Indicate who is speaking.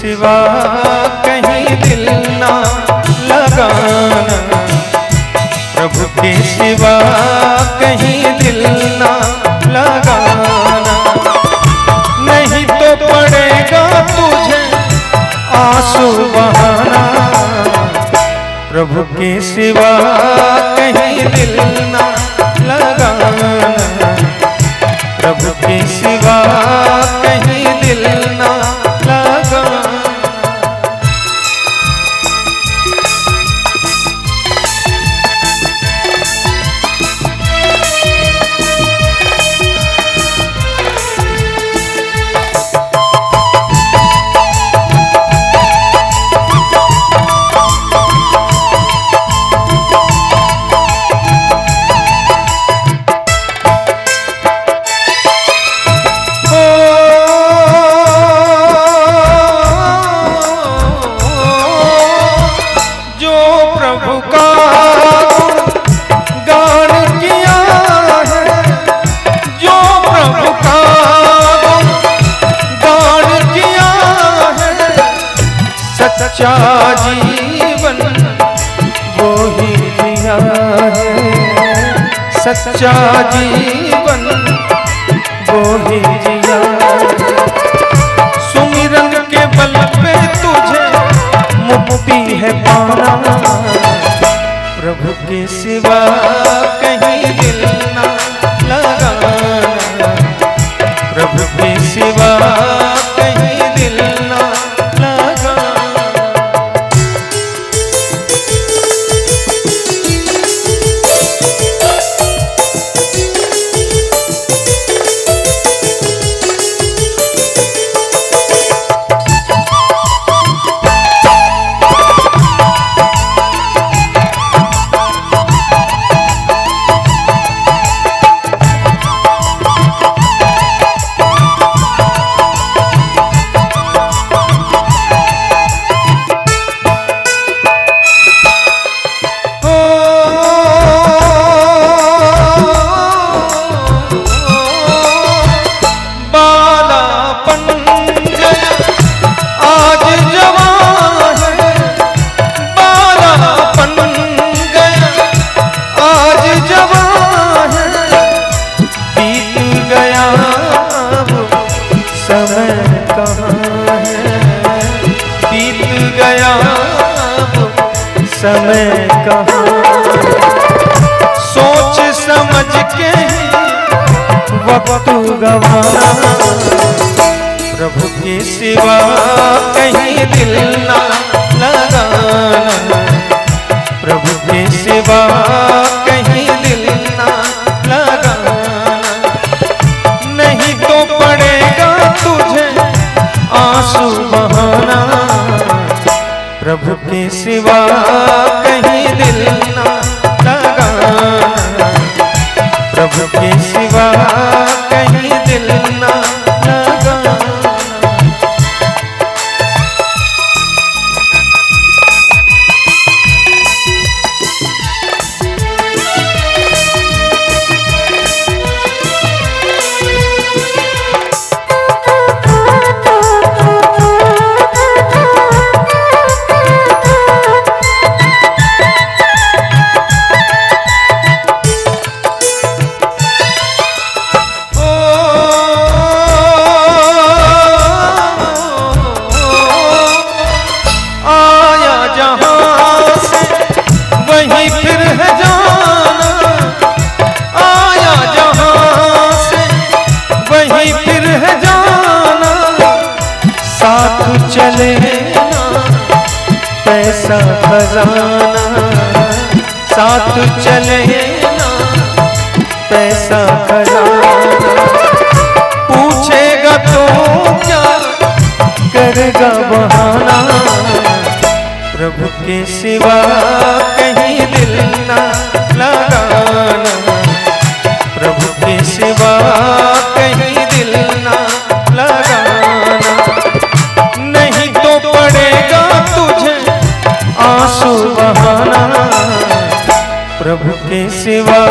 Speaker 1: सिवा कहीं दिल ना लगाना, प्रभु के सिवा कहीं दिल ना लगाना। नहीं तो पड़ेगा तुझे आंसू बहाना, प्रभु के सिवा कहीं दिल ना लगाना, प्रभु के सिवा कहीं दिल ना लगाना। सच्चा जीवन वो ही जिया है, सच्चा जीवन वो ही जिया है। सुमिरन के बल पे तुझे मुक्ति है पाना, प्रभु के सिवा कहीं दिल ना लगाना, प्रभु के सिवा कहीं दिल ना लगाना। समय कहाँ, सोच समझ के वक्त गवाना, प्रभु के सिवा कहीं दिल ना लगाना, प्रभु के सिवा कहीं दिल ना लगाना। नहीं तो पड़ेगा तुझे आंसू बहाना, प्रभु के सिवा कहीं दिल ना लगाना, प्रभु के सिवा कहीं दिल ना लगाना। चले ना पैसा खजाना, साथ चले ना पैसा खजाना। पूछेगा तो क्या करेगा बहाना, प्रभु के सिवा कहीं दिल ना लगाना, प्रभु के सिवा कहीं दिल ना लगाना। नहीं तो पड़ेगा तुझे आंसू बहाना, प्रभु के सिवा